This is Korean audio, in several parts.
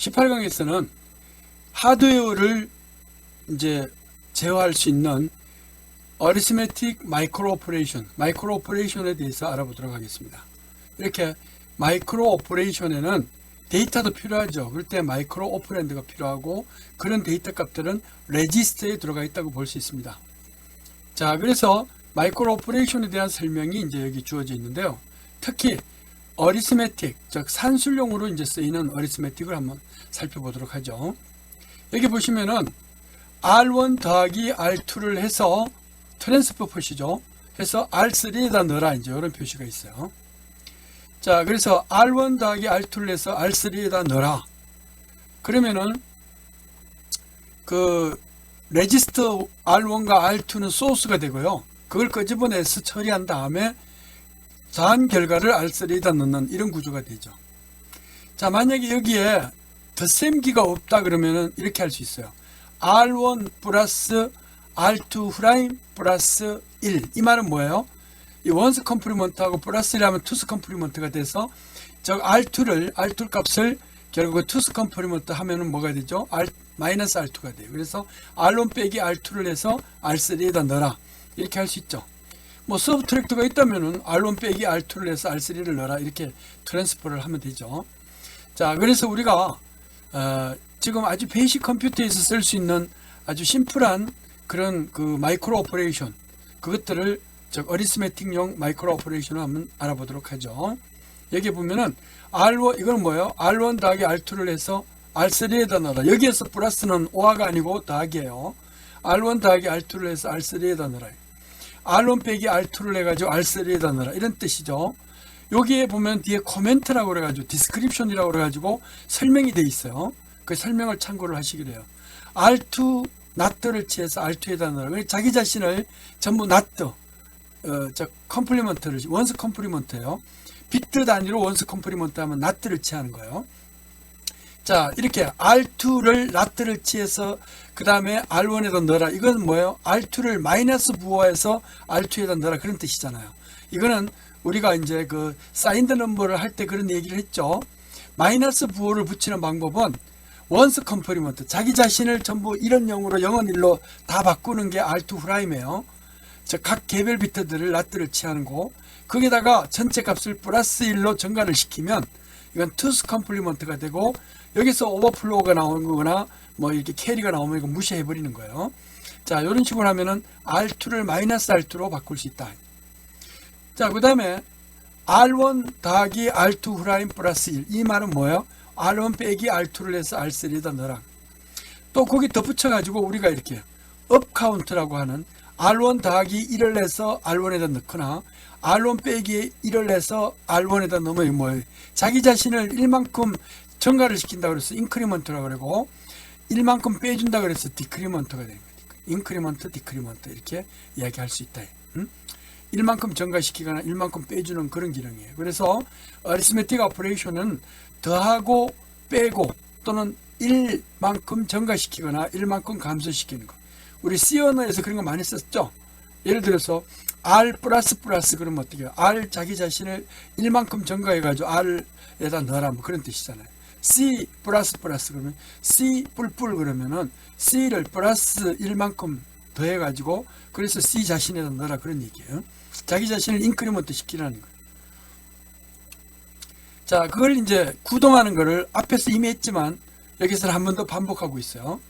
18강에서는 하드웨어를 이제 제어할 수 있는 어리스메틱 마이크로 오퍼레이션에 대해서 알아보도록 하겠습니다. 이렇게 마이크로 오퍼레이션에는 데이터도 필요하죠. 그럴 때 마이크로 오퍼랜드가 필요하고 그런 데이터 값들은 레지스터에 들어가 있다고 볼 수 있습니다. 자, 그래서 마이크로 오퍼레이션에 대한 설명이 이제 여기 주어져 있는데요. 특히 어리스메틱, 즉 산술용으로 이제 쓰이는 어리스메틱을 한번 살펴보도록 하죠. 여기 보시면은 R1 더하기 R2를 해서 트랜스퍼 표시죠. 해서 R3에다 넣어라 이제 이런 표시가 있어요. 자, 그래서 R1 더하기 R2를 해서 R3에다 넣어라. 그러면은 그 레지스터 R1과 R2는 소스가 되고요. 그걸 끄집어내서 처리한 다음에 자한 결과를 R3에다 넣는 이런 구조가 되죠. 자, 만약에 여기에 덧셈기가 없다 그러면은 이렇게 할 수 있어요. R1 플러스 R2 프라임 플러스 1. 이 말은 뭐예요? 이 원스 컴플리먼트하고 플러스 1하면 투스 컴플리먼트가 돼서 저 R2 값을 결국 투스 컴플리먼트 하면은 뭐가 되죠? 마이너스 R2가 돼요. 그래서 R1 빼기 R2를 해서 R3에다 넣어라. 이렇게 할 수 있죠. 뭐 서브트랙트가 있다면은 R1 빼기 R2를 해서 R3를 넣어라. 이렇게 트랜스퍼를 하면 되죠. 자, 그래서 우리가 지금 아주 베이직 컴퓨터에서 쓸 수 있는 아주 심플한 그런 그 마이크로 오퍼레이션, 그것들을 즉 어리스메틱용 마이크로 오퍼레이션을 한번 알아보도록 하죠. 여기 보면은 R1, 이건 뭐예요? R1 더하기 R2를 해서 R3에다 넣어라. 여기에서 플러스는 오화가 아니고 더하기예요. R1 더하기 R2를 해서 R3에다 넣어라. R1 빼기 R2를 해가지고 R3에다 넣어라. 이런 뜻이죠. 여기에 보면 뒤에 코멘트라고 그래가지고 디스크립션이라고 그래가지고 설명이 돼 있어요. 그 설명을 참고를 하시기로 해요. R2 낫트를 취해서 R2에다 넣어라. 자기 자신을 전부 낫트, 컴플리먼트를, 원스 컴플리먼트예요. 비트 단위로 원스 컴플리먼트 하면 낫트를 취하는 거예요. 자, 이렇게 R2를 낫트를 취해서 그 다음에 R1에다 넣어라. 이건 뭐예요? R2를 마이너스 부호해서 R2에다 넣어라. 그런 뜻이잖아요. 이거는 우리가 이제 그 사인드 넘버를 할 때 그런 얘기를 했죠. 마이너스 부호를 붙이는 방법은 원스 컴플리먼트, 자기 자신을 전부 이런 0으로 0은 1로 다 바꾸는 게 R2 프라임이에요. 즉 각 개별 비트들을 낫트를 취하는 거. 거기다가 전체 값을 플러스 1로 증가를 시키면 이건 투스 컴플리먼트가 되고, 여기서 오버플로우가 나오는 거거나 뭐 이렇게 캐리가 나오면 이거 무시해 버리는 거예요. 자, 이런 식으로 하면은 R2를 마이너스 R2로 바꿀 수 있다. 자, 그 다음에 R1 더하기 R2 프라임 플러스 1. 이 말은 뭐예요? R1 빼기 R2를 해서 R3에다 넣어라. 또 거기 덧붙여 가지고 우리가 이렇게 업 카운트라고 하는 R1 더하기 1을 해서 R1에다 넣거나 R1 빼기 1을 해서 R1에다 넣으면 뭐예요? 자기 자신을 1만큼 증가를 시킨다고 그래서 인크리먼트라고 그러고, 1만큼 빼준다고 그래서 디크리먼트가 되는 거예요. 인크리먼트, 디크리먼트 이렇게 이야기할 수 있다. 1만큼 증가시키거나 1만큼 빼주는 그런 기능이에요. 그래서 어리스메틱 오퍼레이션은 더하고 빼고 또는 1만큼 증가시키거나 1만큼 감소시키는 거. 우리 C 언어에서 그런 거 많이 썼죠. 예를 들어서 R 플러스 그러면 어떻게 해요? R 자기 자신을 1만큼 증가해가지고 R에다 넣어라 뭐 그런 뜻이잖아요. C 플러스 그러면 C 뿔뿔 그러면은 C를 플러스 1만큼 더해가지고 그래서 C 자신에다 넣어라 그런 얘기예요. 자기 자신을 인크리먼트 시키라는 거예요. 자, 그걸 이제 구동하는 거를 앞에서 이미 했지만 여기서는 한 번 더 반복하고 있어요.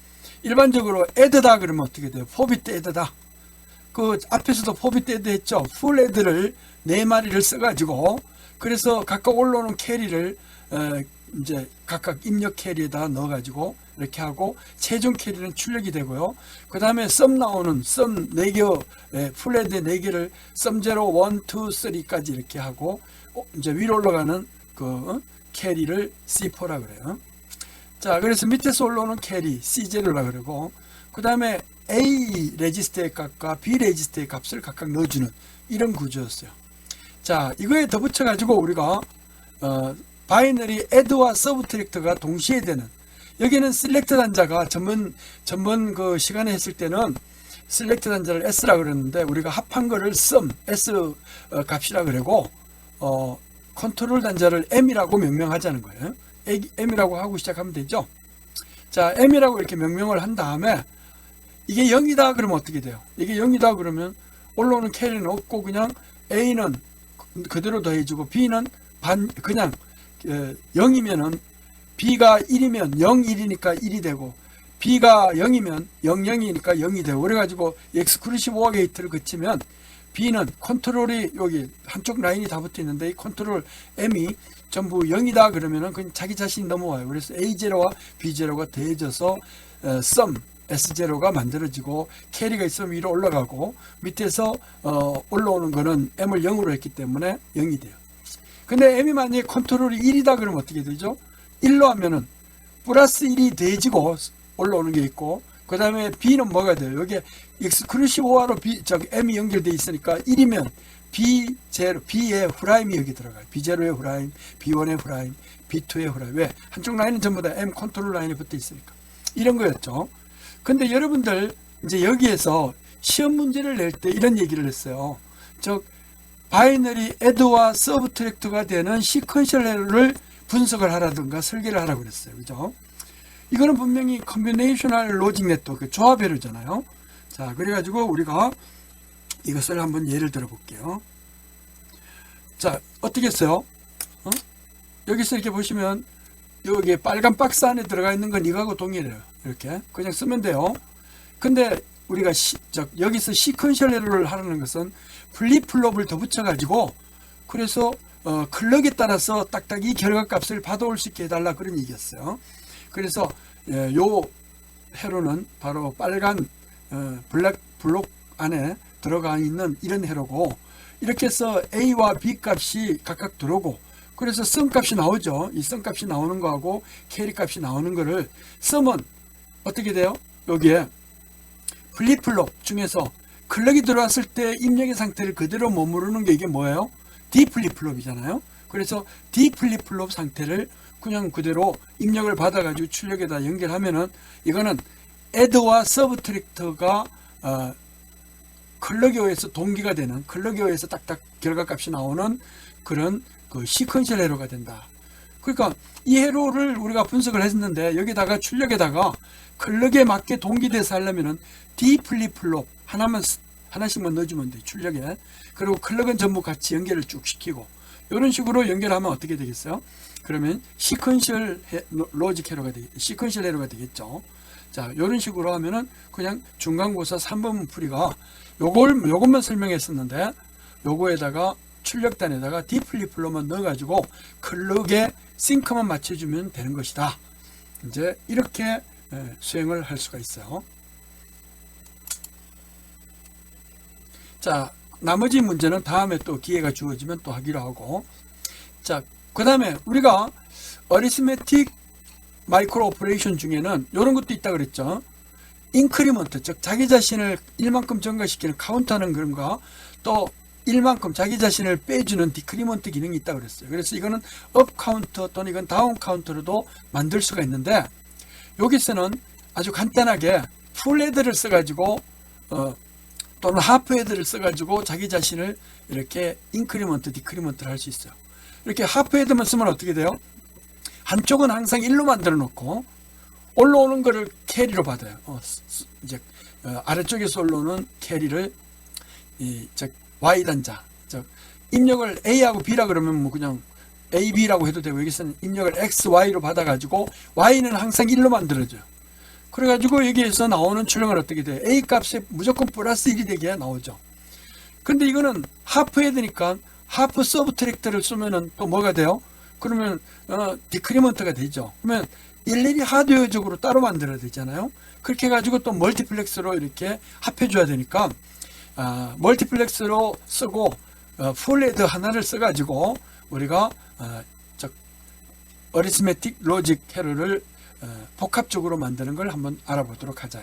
일반적으로 add다 그러면 어떻게 돼요? 포비트 add다. 그 앞에서도 포비트 add 했죠. 풀 add를 4마리를 써가지고 그래서 각각 올라오는 캐리를 이제 각각 입력 캐리에다 넣어가지고 이렇게 하고 최종 캐리는 출력이 되고요. 그 다음에 썸 나오는 썸 4개, 풀 add 4개를 썸 0, 1, 2, 3까지 이렇게 하고 이제 위로 올라가는 그 캐리를 C4라 그래요. 자, 그래서 밑에서 올라오는 캐리 C0라 그러고, 그 다음에 A 레지스터의 값과 B 레지스터의 값을 각각 넣어주는 이런 구조였어요. 자, 이거에 덧붙여 가지고 우리가 바이너리 add와 서브트랙트가 동시에 되는, 여기는 셀렉트 단자가 전번 그 시간에 했을 때는 셀렉트 단자를 S라 그랬는데 우리가 합한 거를 sum S 값이라 그러고 컨트롤 단자를 M이라고 명명하자는 거예요. m이라고 하고 시작하면 되죠. 자, m이라고 이렇게 명명을 한 다음에 이게 0이다 그러면 어떻게 돼요? 이게 0이다 그러면 올라오는 캐리는 없고 그냥 a는 그대로 더해지고 b는 그냥 0이면은 b가 1이면 0, 1이니까 1이 되고 b가 0이면 0, 0이니까 0이 되고 그래가지고 엑스클루시브 오어 게이트를 거치면 b는 컨트롤이 여기 한쪽 라인이 다 붙어 있는데 이 컨트롤 m이 전부 0이다 그러면은 그냥 자기 자신이 넘어와요. 그래서 A0와 B0가 더해져서 sum S0가 만들어지고 캐리가 있으면 위로 올라가고 밑에서 올라오는 거는 m을 0으로 했기 때문에 0이 돼요. 근데 m이 만약에 컨트롤이 1이다 그러면 어떻게 되죠? 1로 하면은 플러스 1이 더해지고 올라오는 게 있고 그 다음에 b는 뭐가 돼요? 여기에 엑스클루시브 오어로 m이 연결되어 있으니까 1이면 B0, B의 후라임이 여기 들어가요. B0의 후라임, B1의 후라임, B2의 후라임. 왜? 한쪽 라인은 전부 다 M 컨트롤 라인에 붙어 있으니까. 이런 거였죠. 근데 여러분들 이제 여기에서 시험 문제를 낼 때 이런 얘기를 했어요. 즉 바이너리 애드와 서브트랙트가 되는 시퀀셜 에러를 분석을 하라든가 설계를 하라고 그랬어요. 그죠? 이거는 분명히 컨비네이셔널 로직 네트워크 조합 에러잖아요. 자, 그래가지고 우리가 이것을 한번 예를 들어 볼게요. 자, 어떻게 했어요? 여기서 이렇게 보시면 여기 빨간 박스 안에 들어가 있는 건 이거하고 동일해요. 이렇게 그냥 쓰면 돼요. 근데 우리가 여기서 시퀀셜 에러를 하라는 것은 플립플롭을 더 붙여가지고 그래서 클럭에 따라서 딱딱 이 결과값을 받아올 수 있게 해달라 그런 얘기였어요. 그래서 요 회로는 바로 빨간 블록 안에 들어가 있는 이런 회로고 이렇게 해서 A와 B 값이 각각 들어오고 그래서 sum 값이 나오죠. 이 sum 값이 나오는 거하고 캐리 값이 나오는 거를 sum은 어떻게 돼요? 여기에 플립플롭 중에서 클럭이 들어왔을 때 입력의 상태를 그대로 머무르는 게 이게 뭐예요? D 플립플롭이잖아요. 그래서 D 플립플롭 상태를 그냥 그대로 입력을 받아가지고 출력에다 연결하면은 이거는 add와 서브트랙트가 클럭에 의해서 동기가 되는 클럭에 의해서 딱딱 결과값이 나오는 그런 그 시퀀셜 에러가 된다. 그러니까 이 에러를 우리가 분석을 했는데 여기다가 출력에다가 클럭에 맞게 동기돼서 하려면은 D 플립플롭 하나씩만 넣어주면 돼 출력에. 그리고 클럭은 전부 같이 연결을 쭉 시키고 이런 식으로 연결하면 어떻게 되겠어요? 그러면 시퀀셜 로직 에러가 시퀀셜 에러가 되겠죠. 자, 이런 식으로 하면은 그냥 중간고사 3번 풀이가 요것만 설명했었는데 요거에다가 출력단에다가 D 플립플롭만 넣어가지고 클럭에 싱크만 맞춰주면 되는 것이다. 이제 이렇게 수행을 할 수가 있어요. 자, 나머지 문제는 다음에 또 기회가 주어지면 또 하기로 하고 자, 그 다음에 우리가 어리스메틱 마이크로 오퍼레이션 중에는 이런 것도 있다 그랬죠. 인크리먼트, 즉 자기 자신을 1만큼 증가시키는 카운트하는 그런 거, 또 1만큼 자기 자신을 빼주는 디크리먼트 기능이 있다 그랬어요. 그래서 이거는 업 카운터 또는 이건 다운 카운터로도 만들 수가 있는데 여기서는 아주 간단하게 풀 헤드를 써가지고 또는 하프 헤드를 써가지고 자기 자신을 이렇게 인크리먼트, 디크리먼트를 할 수 있어요. 이렇게 하프 헤드만 쓰면 어떻게 돼요? 한쪽은 항상 1로 만들어 놓고 올라오는 거를 캐리로 받아요. 이제 아래쪽에서 올라오는 캐리를 Y단자, 즉 입력을 A하고 B라 그러면 뭐 그냥 A, B라고 해도 되고 여기서는 입력을 X, Y로 받아가지고 Y는 항상 1로 만들어져요. 그래가지고 여기에서 나오는 출력은 어떻게 돼요? A 값이 무조건 플러스 1이 되게 나오죠. 근데 이거는 하프 헤드니까 하프 서브트랙트를 쓰면은 또 뭐가 돼요? 그러면 디크리먼트가 되죠. 그러면 일일이 하드웨어적으로 따로 만들어야 되잖아요. 그렇게 해가지고 또 멀티플렉스로 이렇게 합해줘야 되니까 멀티플렉스로 쓰고 풀헤드 하나를 써가지고 우리가 어리스메틱 로직 헤러를 복합적으로 만드는 걸 한번 알아보도록 하자.